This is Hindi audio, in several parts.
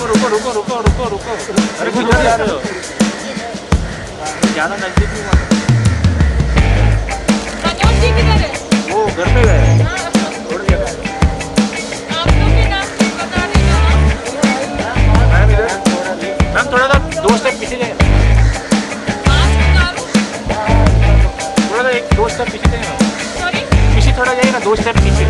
रुको रुको रुको रुको रुको अरे किधर जा रहे हो? ज्यादा नजदीक नहीं मत। मनोज जी किधर है? वो घर पे गए, छोड़ दिया। आप लोग के नाम से बता देना। मैम इधर, मैम थोड़ा सा 2 स्टेप पीछे जाइए, मास्क उतारो। थोड़ा सा 1-2 स्टेप पीछे जाइए मैम, सॉरी। पीछे थोड़ा जाइए ना, 2 स्टेप पीछे।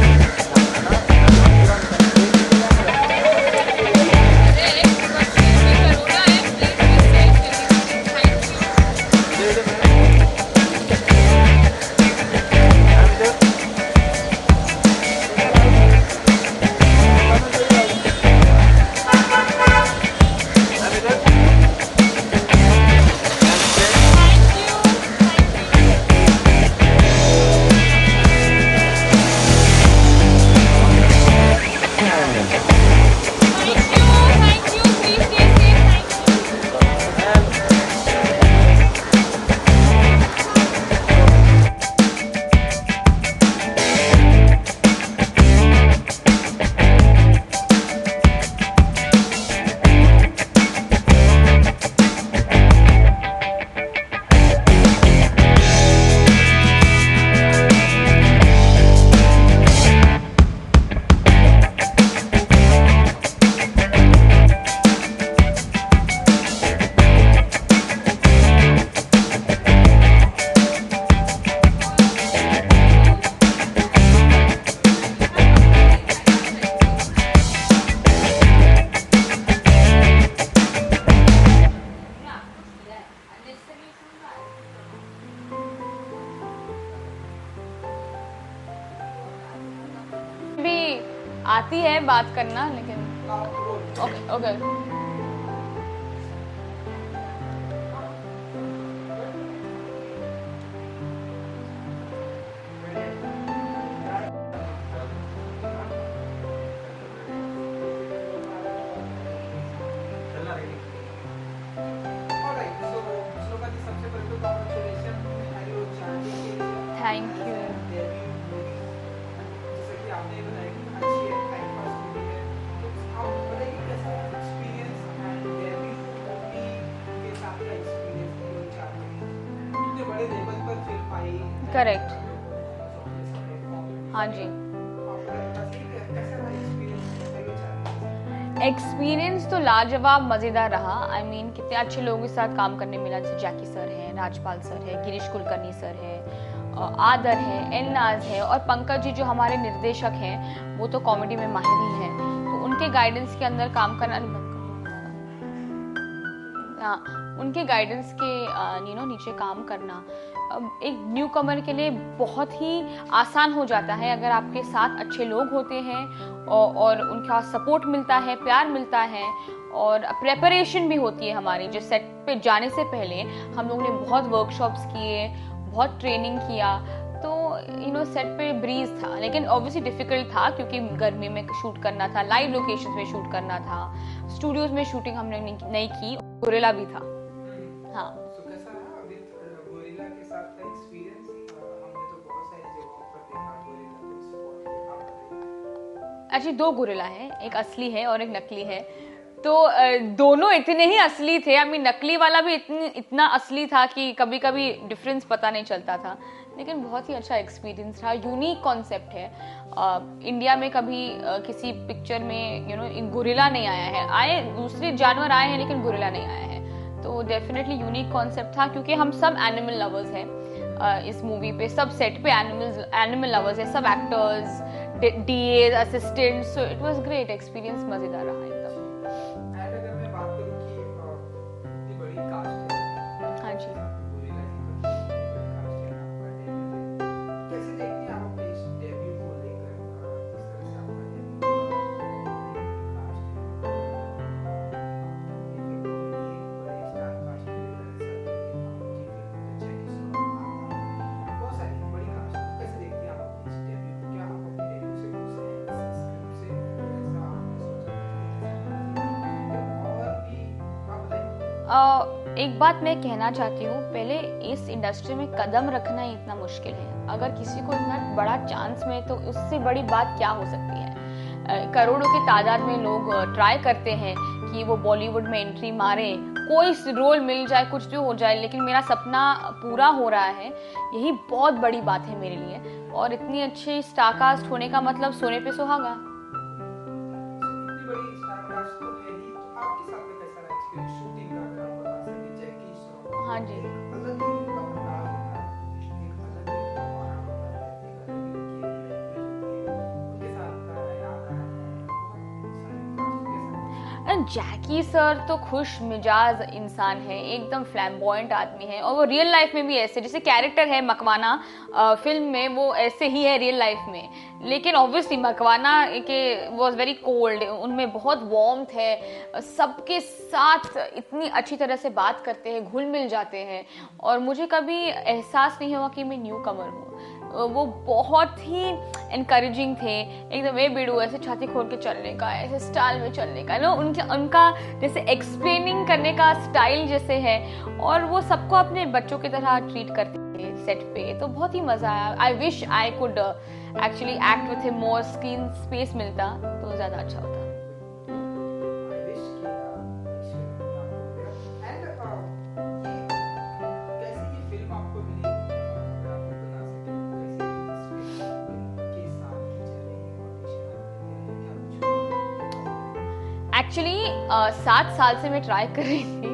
भी आती है बात करना, लेकिन okay okay. Thank you. Correct, हाँ जी। एक्सपीरियंस तो लाजवाब मज़ेदार रहा। आई मीन कितने अच्छे लोगों के साथ काम करने मिला, जैसे जैकी सर हैं, राजपाल सर है, गिरीश कुलकर्णी सर है, आदर है, एलनाज है, और पंकज जी जो हमारे निर्देशक हैं वो तो कॉमेडी में माहिर ही हैं। तो उनके गाइडेंस के अंदर काम करना, हाँ, उनके गाइडेंस के नीचे काम करना एक न्यू कमर के लिए बहुत ही आसान हो जाता है अगर आपके साथ अच्छे लोग होते हैं और उनका सपोर्ट मिलता है, प्यार मिलता है, और प्रेपरेशन भी होती है हमारी। जो सेट पे जाने से पहले हम लोगों ने बहुत वर्कशॉप्स किए, बहुत ट्रेनिंग किया, तो सेट पे ब्रीज था, लेकिन ऑब्वियसली डिफिकल्ट था क्योंकि गर्मी में शूट करना था, लाइव लोकेशंस में शूट करना था, स्टूडियोज में शूटिंग हमने नहीं की, गोरिल्ला भी था। हाँ, एक्चुअली 2 गोरिल्ला है, एक असली है और एक नकली है। तो दोनों इतने ही असली थे। आई मीन नकली वाला भी इतना असली था कि कभी कभी डिफरेंस पता नहीं चलता था, लेकिन बहुत ही अच्छा एक्सपीरियंस रहा। यूनिक कॉन्सेप्ट है, इंडिया में कभी किसी पिक्चर में गोरिल्ला नहीं आया है। आए दूसरे जानवर आए हैं लेकिन गोरिल्ला नहीं आया है, तो डेफिनेटली यूनिक कॉन्सेप्ट था क्योंकि हम सब एनिमल लवर्स हैं। इस मूवी पे सब सेट पे एनिमल लवर्स है, सब actors, DA, assistant, so it was great experience, मजेदार रहा एकदम। हाँ जी, एक बात मैं कहना चाहती हूँ, पहले इस इंडस्ट्री में कदम रखना ही इतना मुश्किल है। अगर किसी को इतना बड़ा चांस में, तो उससे बड़ी बात क्या हो सकती है। करोड़ों की तादाद में लोग ट्राई करते हैं कि वो बॉलीवुड में एंट्री मारे, कोई रोल मिल जाए, कुछ भी हो जाए, लेकिन मेरा सपना पूरा हो रहा है, यही बहुत बड़ी बात है मेरे लिए। और इतनी अच्छी स्टारकास्ट होने का मतलब सोने पे सुहागा। इतनी बड़ी स्टारकास्ट तो है ही, तो आपके साथ में कैसा रहा एक्सपीरियंस शूटिंग का? अगर आप बता सकें, जैकी श्रॉफ हाँ जी। एक अलग ही अंदाज होता है, एक अलग ही माहौल होता है, एक अलग ही उनकी लैंग्वेज होती है, उनके साथ का याद आया है बहुत सारी कास्ट कैसा? जैकी सर तो खुश मिजाज इंसान है, एकदम फ्लैम्बॉयंट आदमी है, और वो रियल लाइफ में भी ऐसे, जैसे कैरेक्टर है मकवाना फिल्म में, वो ऐसे ही है रियल लाइफ में। लेकिन ऑब्वियसली मकवाना के वॉज वेरी कोल्ड, उनमें बहुत वार्मथ है, सबके साथ इतनी अच्छी तरह से बात करते हैं, घुल मिल जाते हैं, और मुझे कभी एहसास नहीं हुआ कि मैं न्यू कमर हूँ। वो बहुत ही इनकरेजिंग थे, एकदम ए बेडू ऐसे छाती खोल के चलने का, ऐसे स्टाइल में चलने का, नो उनका जैसे एक्सप्लेनिंग करने का स्टाइल जैसे है, और वो सबको अपने बच्चों की तरह ट्रीट करते थे सेट पे, तो बहुत ही मजा आया। I wish I could actually act with him, more screen space मिलता तो ज्यादा अच्छा होता। I wish कि and ये कैसी ये फिल्म आपको मिली? अगर आप बता सकें कैसी इस फिल्म के साथ चले ऑडिशन आपके थे या कुछ? एक्चुअली 7 साल से मैं ट्राई कर रही थी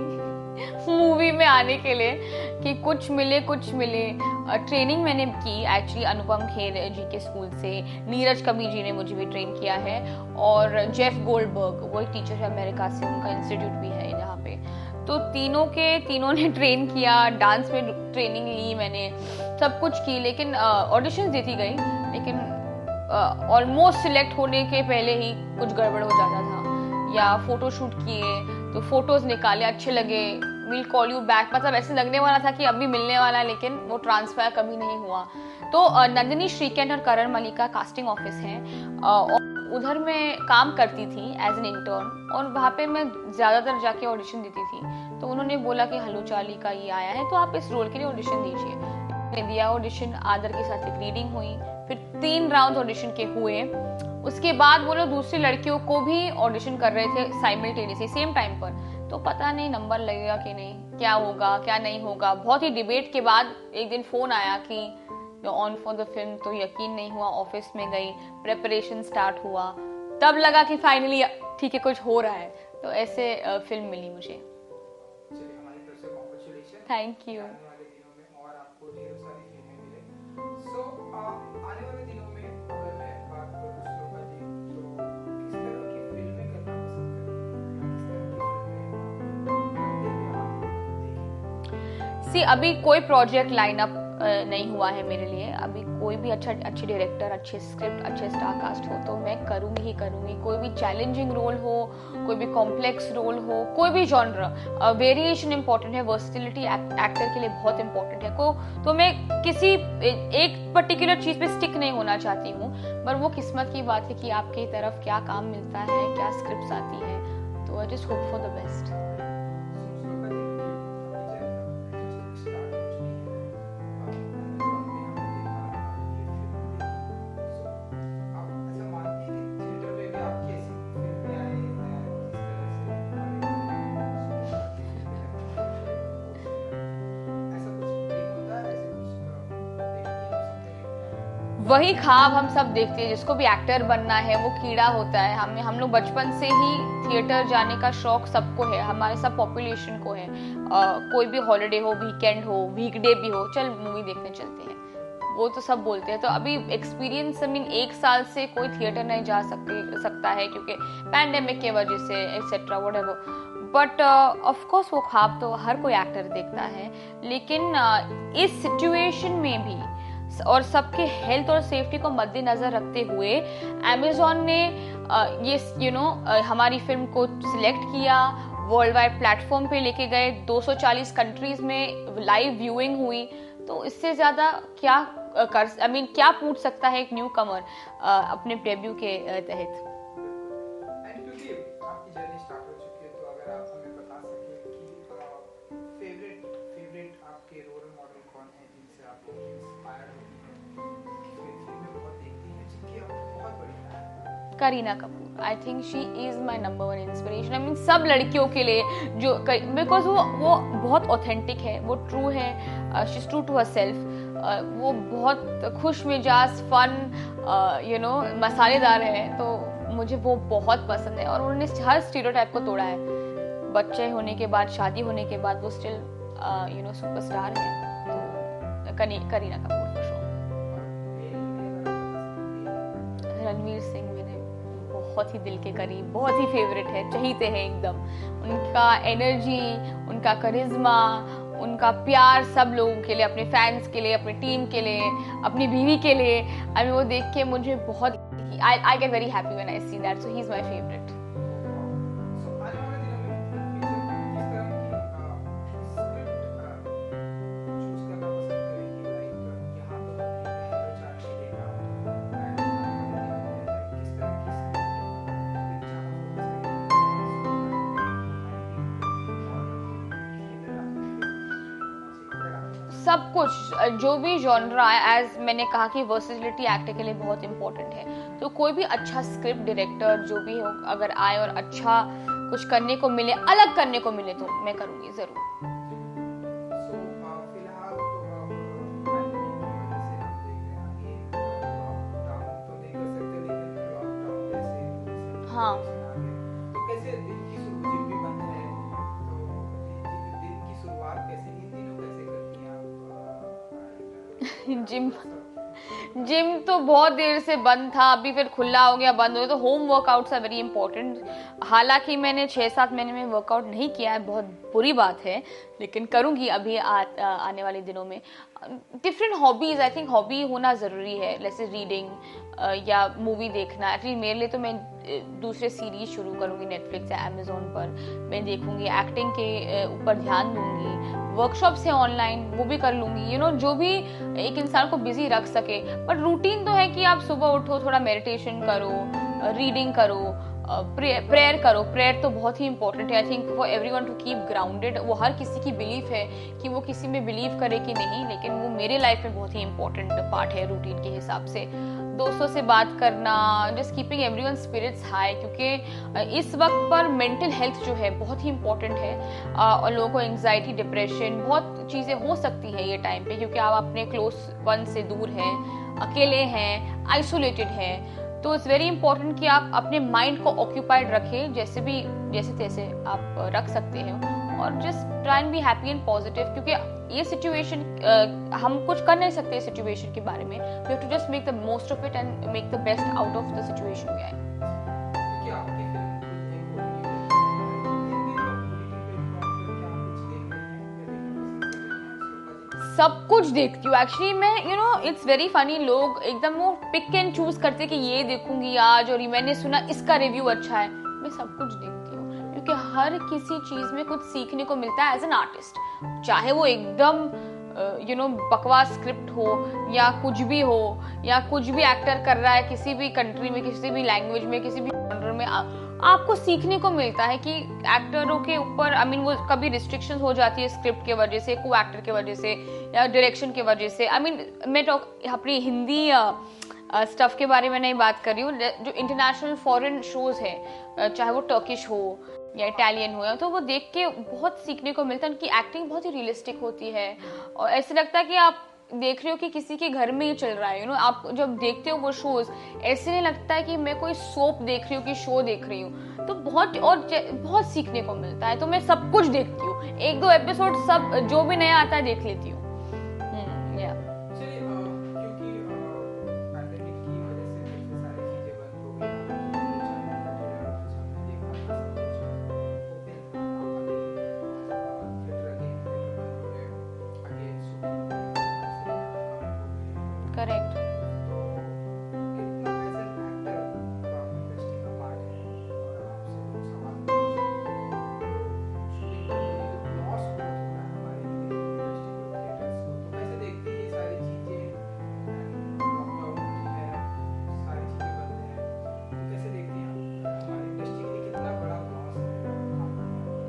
मूवी में आने के लिए कि कुछ मिले। ट्रेनिंग मैंने की एक्चुअली अनुपम खेर जी के स्कूल से, नीरज कबीर जी ने मुझे भी ट्रेन किया है, और जेफ गोल्डबर्ग वो एक टीचर है अमेरिका से, उनका इंस्टीट्यूट भी है यहाँ पे। तो तीनों ने ट्रेन किया, डांस में ट्रेनिंग ली मैंने, सब कुछ की, लेकिन ऑडिशन देती गई, लेकिन ऑलमोस्ट सिलेक्ट होने के पहले ही कुछ गड़बड़ हो जाता था, या फोटो शूट किए तो फोटोज निकाले, अच्छे लगे, विल कॉल यू बैक, मतलब ऐसे लगने वाला था कि अभी मिलने वाला है, लेकिन वो ट्रांसफर कभी नहीं हुआ। तो नंदिनी श्रीकेंट और करण मलिक का कास्टिंग ऑफिस है, और उधर मैं काम करती थी एज एन इंटर्न, और वहाँ पे मैं ज़्यादातर जाके ऑडिशन देती थी। तो उन्होंने बोला कि हलो चार्ली का ये आया है, तो आप इस रोल के लिए ऑडिशन दीजिए। मैंने दिया ऑडिशन, आदर के साथ एक रीडिंग हुई, फिर 3 राउंड ऑडिशन के हुए। उसके बाद वो लोग दूसरी लड़कियों को भी ऑडिशन कर रहे थे साइमल्टेनियसली सेम टाइम पर, तो पता नहीं नंबर लगेगा कि नहीं, क्या होगा क्या नहीं होगा। बहुत ही डिबेट के बाद एक दिन फोन आया कि you on for the film, तो यकीन नहीं हुआ, ऑफिस में गई, प्रेपरेशन स्टार्ट हुआ, तब लगा कि फाइनली ठीक है कुछ हो रहा है। तो ऐसे फिल्म मिली मुझे। चलिए हमारी तरफ से कांग्रेचुलेशन। Thank you. आने वाले दिनों में और आपको ढेर सारी फिल्में मिले। सो आने वाले दिनों में अगर मैं बात करूँ श्लोका जी, तो किस तरह की फिल्में करना पसंद करेंगे या किस तरह की फिल्में आप देखेंगे? सी अभी कोई प्रोजेक्ट लाइन अप नहीं हुआ है मेरे लिए, अभी कोई भी अच्छे डायरेक्टर, अच्छे स्क्रिप्ट, अच्छे स्टार कास्ट हो तो मैं करूँगी ही करूँगी। कोई भी चैलेंजिंग रोल हो, कोई भी कॉम्प्लेक्स रोल हो, कोई भी जॉनर, वेरिएशन इंपॉर्टेंट है, वर्सिटिलिटी एक्टर के लिए बहुत इंपॉर्टेंट है। तो मैं किसी एक पर्टिकुलर चीज़ पे स्टिक नहीं होना चाहती हूँ, पर वो किस्मत की बात है कि आपकी तरफ क्या काम मिलता है, क्या स्क्रिप्ट आती है। तो I just hope for the best. वही ख्वाब हम सब देखते हैं, जिसको भी एक्टर बनना है वो कीड़ा होता है। हम लोग बचपन से ही थिएटर जाने का शौक सबको है, हमारे सब पॉपुलेशन को है। कोई भी हॉलिडे हो, वीकेंड हो, वीकडे भी हो, चल मूवी देखने चलते हैं, वो तो सब बोलते हैं। तो अभी एक्सपीरियंस आई मीन 1 साल से कोई थिएटर नहीं जा सकता है क्योंकि पैंडेमिक के वजह से etcetera whatever, but of course वो ख्वाब तो हर कोई एक्टर देखता है। लेकिन इस सिचुएशन में भी और सबके हेल्थ और सेफ्टी को मद्देनजर रखते हुए अमेज़न ने ये हमारी फिल्म को सिलेक्ट किया, वर्ल्ड वाइड प्लेटफॉर्म पे लेके गए, 240 कंट्रीज में लाइव व्यूइंग हुई। तो इससे ज्यादा क्या क्या पूछ सकता है एक न्यू कमर अपने डेब्यू के तहत। क्योंकि आपकी जर्नी स्टार्ट हो चुकी है, तो अगर आप हमें बता सकें कि फेवरेट आपके रोल मॉडल कौन है जिनसे आप इंस्पायर होती हैं, फिल्में बहुत देखती हैं, जिनकी आपको बहुत बड़ी fan हैं? Kareena Kapoor. I think she is my number one inspiration. I mean सब लड़कियों के लिए जो, बिकॉज वो बहुत ऑथेंटिक है, वो ट्रू है, she is true to herself, वो बहुत खुश मिजाज, फन, मसालेदार है, तो मुझे वो बहुत पसंद है। और उन्होंने हर स्टीरियोटाइप को तोड़ा है। बच्चे होने के बाद, शादी होने के बाद वो स्टिल सुपरस्टार है। तो करीना कपूर फॉर श्योर। रणवीर सिंह मेरे बहुत ही दिल के करीब, बहुत ही फेवरेट है, चहीते हैं एकदम। उनका एनर्जी, उनका करिश्मा, उनका प्यार सब लोगों के लिए, अपने फैंस के लिए, अपनी टीम के लिए, अपनी बीवी के लिए। आई मीन वो देख के मुझे बहुत, I get very happy when I see that, so he is my favourite. सब कुछ, जो भी जॉनरा है, एज मैंने कहा कि वर्सेटिलिटी एक्टर के लिए बहुत इंपॉर्टेंट है। तो कोई भी अच्छा स्क्रिप्ट डायरेक्टर जो भी हो, अगर आए और अच्छा कुछ करने को मिले, अलग करने को मिले, तो मैं करूंगी जरूर। हाँ, तो कैसे दिन की जिम भी बंद है, तो दिन की शुरुआत कैसे, इन दिनों कैसे करती हैं आप? जिम तो बहुत देर से बंद था, अभी फिर खुला हो गया, बंद हो गया। तो home workouts are very important. हालांकि मैंने 6-7 महीने में वर्कआउट नहीं किया है, बहुत बुरी बात है, लेकिन करूंगी अभी आने वाले दिनों में। Different hobbies, I think hobby होना ज़रूरी है, जैसे रीडिंग या मूवी देखना। एक्चुअली मेरे लिए तो मैं दूसरे सीरीज शुरू करूंगी नेटफ्लिक्स या अमेजोन पर, मैं देखूंगी, एक्टिंग के ऊपर ध्यान दूंगी, वर्कशॉप्स है ऑनलाइन वो भी कर लूंगी। जो भी एक इंसान को बिजी रख सके। बट रूटीन तो है कि आप सुबह उठो, थोड़ा मेडिटेशन करो, रीडिंग करो, प्रेयर करो। प्रेयर तो बहुत ही इंपॉर्टेंट है, I think for everyone to keep grounded. वो हर किसी की बिलीफ है कि वो किसी में बिलीव करे कि नहीं, लेकिन वो मेरे लाइफ में बहुत ही इंपॉर्टेंट पार्ट है रूटीन के हिसाब से। दोस्तों से बात करना, just keeping everyone spirits high, क्योंकि इस वक्त पर मेंटल हेल्थ जो है बहुत ही इंपॉर्टेंट है। और लोगों को एंग्जाइटी, डिप्रेशन, बहुत चीज़ें हो सकती है ये टाइम पे, क्योंकि आप अपने क्लोज वन से दूर हैं, अकेले हैं, आइसोलेटेड हैं। तो इट्स वेरी इंपॉर्टेंट कि आप अपने माइंड को ऑक्यूपाइड रखें, जैसे तैसे आप रख सकते हैं, और just try and be happy and positive, क्योंकि ये सिचुएशन हम कुछ कर नहीं सकते इस सिचुएशन के बारे में। We have to just make the most of it and make the best out of the situation we are. सब कुछ देखती हूँ एक्चुअली मैं। इट्स वेरी फनी, लोग एकदम वो पिक एंड चूज करते कि ये देखूंगी आज, और मैंने सुना इसका रिव्यू अच्छा है। मैं सब कुछ देखती हूँ, क्योंकि हर किसी चीज में कुछ सीखने को मिलता है एज एन आर्टिस्ट। चाहे वो एकदम बकवास स्क्रिप्ट हो, या कुछ भी हो, या कुछ भी एक्टर कर रहा है किसी भी कंट्री में, किसी भी लैंग्वेज में, किसी भी जॉनर में, आपको सीखने को मिलता है कि एक्टरों के ऊपर वो कभी रिस्ट्रिक्शन हो जाती है स्क्रिप्ट के वजह से, को एक्टर के वजह से, या डायरेक्शन के वजह से। मैं अपनी हिंदी स्टफ के बारे में नहीं बात कर रही हूँ, जो इंटरनेशनल फॉरेन शोज है, चाहे वो टर्किश हो या इटालियन हो, तो वो देख के बहुत सीखने को मिलता है। उनकी एक्टिंग बहुत ही रियलिस्टिक होती है, और ऐसे लगता है कि आप देख रहे हो कि किसी के घर में ही चल रहा है। आप जब देखते हो वो शोज, ऐसे नहीं लगता है कि मैं कोई सोप देख रही हूँ कि शो देख रही हूँ। तो बहुत सीखने को मिलता है। तो मैं सब कुछ देखती हूँ, 1-2 एपिसोड सब जो भी नया आता है देख लेती हूँ। करेक्ट।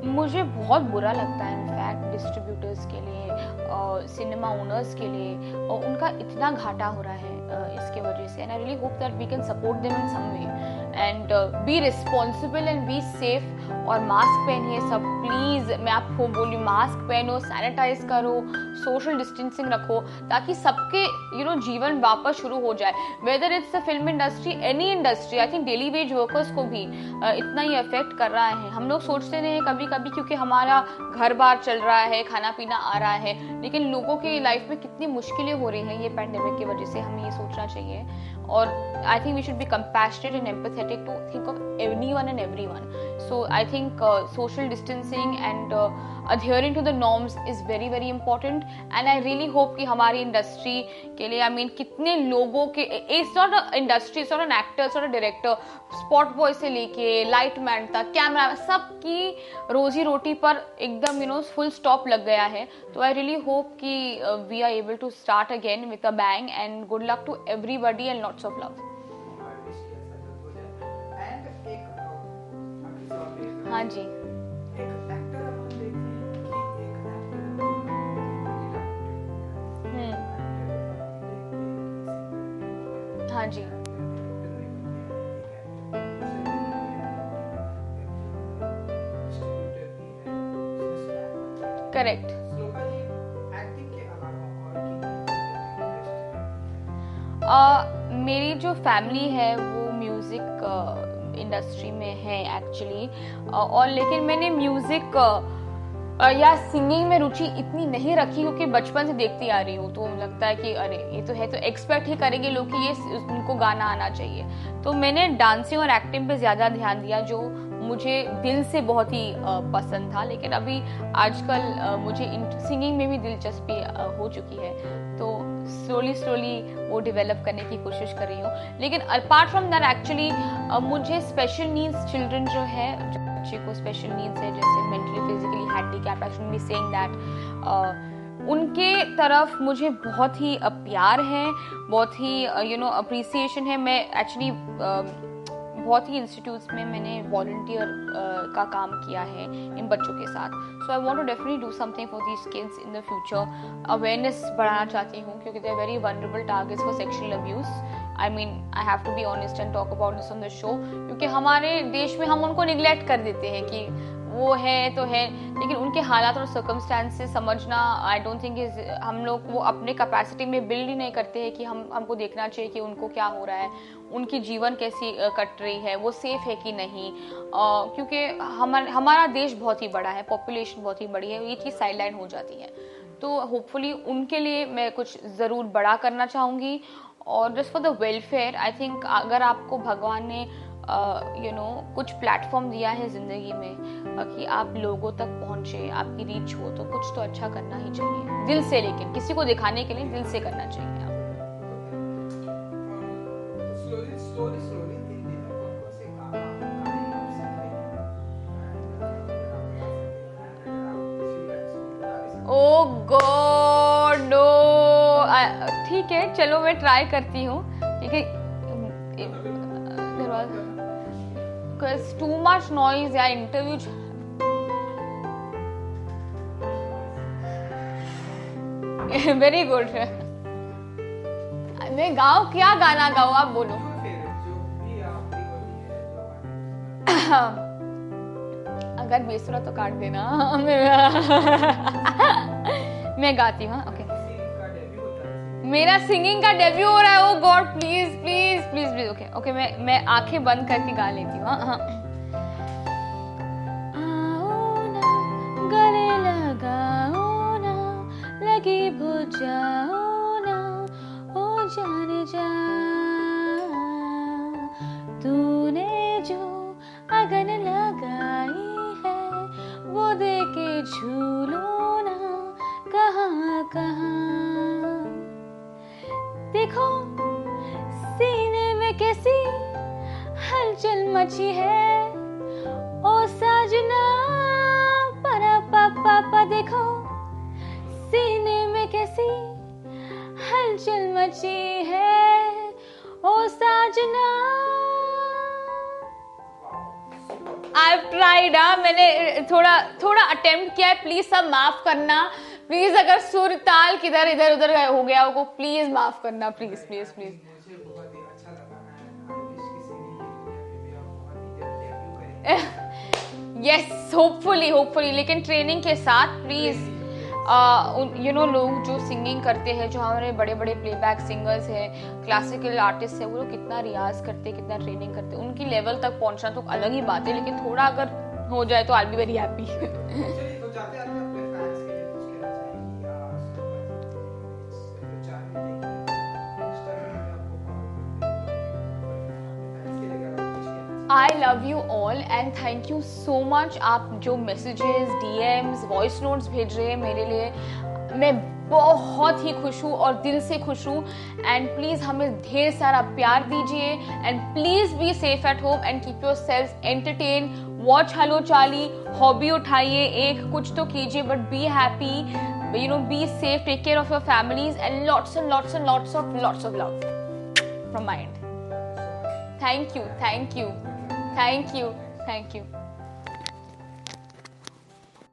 मुझे बहुत बुरा लगता है इनफैक्ट डिस्ट्रीब्यूटर्स के लिए, सिनेमा ओनर्स के लिए, और उनका इतना घाटा हो रहा है इसके वजह से। And I really hope that we can support them in some way, and be responsible and be safe. और मास्क पहनिए सब प्लीज़, मैं आपको बोली मास्क पहनो, सैनिटाइज करो, सोशल डिस्टेंसिंग रखो, ताकि सबके जीवन वापस शुरू हो जाए। Whether it's the film industry, any industry, I think daily veg workers को भी इतना ही अफेक्ट कर रहा है। हम लोग सोचते नहीं कभी कभी क्योंकि हमारा घर बार चल रहा है, खाना पीना आ रहा है, लेकिन लोगों की लाइफ में कितनी मुश्किलें हो रही हैं ये पैंडेमिक की वजह से, हमें ये सोचना चाहिए। और I think we should be compassionate and empathetic to think of anyone and everyone. So I think social distancing and adhering to the norms is very very important, and I really hope कि हमारी इंडस्ट्री के लिए, I mean कितने लोगों के, it's not an industry, it's not an actor, it's not a director, spot boy से लेके लाइट मैन तक, कैमरा, सबकी रोजी रोटी पर एकदम फुल स्टॉप लग गया है। तो आई रियली होप कि we are able to start again with a bang, and good luck to everybody and lots of love. हाँ जी, हाँ जी, करेक्ट। मेरी जो फैमिली है वो म्यूज़िक इंडस्ट्री में है एक्चुअली, और लेकिन मैंने म्यूज़िक या सिंगिंग में रुचि इतनी नहीं रखी क्योंकि बचपन से देखती आ रही हूँ, तो लगता है कि अरे ये तो है, तो एक्सपेक्ट ही करेंगे लोग कि ये उनको गाना आना चाहिए। तो मैंने डांसिंग और एक्टिंग पे ज़्यादा ध्यान दिया, जो मुझे दिल से बहुत ही पसंद था। लेकिन अभी आजकल मुझे सिंगिंग में भी दिलचस्पी हो चुकी है, तो स्लोली वो डेवलप करने की कोशिश कर रही हूँ। लेकिन अपार्ट फ्रॉम दैट एक्चुअली मुझे स्पेशल नीड्स चिल्ड्रन जो है, बच्चे को स्पेशल नीड्स है, जैसे mentally physically handicap, I should be saying that, उनके तरफ मुझे बहुत ही प्यार है, बहुत ही अप्रिसिएशन है। मैं एक्चुअली बहुत ही इंस्टीट्यूट्स में मैंने वॉलंटियर का काम किया है इन बच्चों के साथ। So I want to definitely do something for these kids in the future. Awareness बढ़ाना चाहती हूँ क्योंकि they are very vulnerable targets for sexual abuse. I mean I have to be honest and talk about this on the show, क्योंकि हमारे देश में हम उनको निगलेक्ट कर देते हैं कि वो है तो है, लेकिन उनके हालात और सर्कमस्टांसेस समझना, आई डोंट थिंक इज, हम लोग वो अपने कैपेसिटी में बिल्ड ही नहीं करते हैं कि हमको देखना चाहिए कि उनको क्या हो रहा है, उनकी जीवन कैसी कट रही है, वो सेफ है कि नहीं, क्योंकि हमारा देश बहुत ही बड़ा है, पॉपुलेशन बहुत ही बड़ी है, ये चीज़ साइडलाइन हो जाती है। तो होपफुली उनके लिए मैं कुछ ज़रूर बड़ा करना चाहूँगी। और just for the welfare, I think अगर आपको भगवान ने कुछ प्लेटफॉर्म दिया है ज़िंदगी में कि आप लोगों तक पहुँचे, आपकी रीच हो, तो कुछ तो अच्छा करना ही चाहिए दिल से, लेकिन किसी को दिखाने के लिए दिल से करना चाहिए। ओ गॉड नो, ठीक है चलो मैं ट्राई करती हूँ, ठीक है। Because too much noise या इंटरव्यू, वेरी गुड। मैं गाऊं, क्या गाना गाऊं आप बोलो। अगर बेसुरा तो काट देना। मैं गाती हूँ, ओके। मेरा सिंगिंग का डेब्यू हो रहा है, oh God please please please please, okay okay, मैं आंखें बंद करके गा लेती हूँ। हाँ, आओ ना गले लगाओ ना, लगी बुझाओ ना, ओ जाने जा, तूने जो अगन लगाई है वो दे के झूलो ना, कहाँ कहाँ देखो सीने में कैसी हलचल मची है, ओ साजना परा पापा, देखो सीने में कैसी हलचल मची है, ओ साजना। I've tried, मैंने थोड़ा अटेम्प्ट किया है, प्लीज सब माफ करना प्लीज, अगर सुर ताल किधर इधर उधर हो गया हो प्लीज माफ करना, please please please. Yes, hopefully, लेकिन ट्रेनिंग के साथ प्लीज लोग जो सिंगिंग करते हैं, जो हमारे बड़े बड़े प्लेबैक सिंगर्स हैं, क्लासिकल आर्टिस्ट है, वो लोग कितना रियाज करते हैं, कितना ट्रेनिंग करते हैं, उनकी लेवल तक पहुंचना तो अलग ही बात है, लेकिन थोड़ा अगर हो जाए तो आई बी वेरी हैप्पी। चलिए, तो जाते आते अपने फैंस के लिए कुछ कहना चाहेंगी या चार महीने इंस्टाग्राम पे आपको फॉलो फैंस के लिए अगर आप कुछ कहना चाहें। I love you all and thank you so much. आप जो मैसेजेस, DMs, वॉइस नोट्स भेज रहे हैं मेरे लिए, मैं बहुत ही खुश हूँ और दिल से खुश हूँ। एंड प्लीज़ हमें ढेर सारा प्यार दीजिए and please be safe at home and keep yourself entertain. Watch Hello Charlie, hobby उठाइए, एक कुछ तो कीजिए, but be happy, be safe, take care of your families and lots of love from my end. Thank you.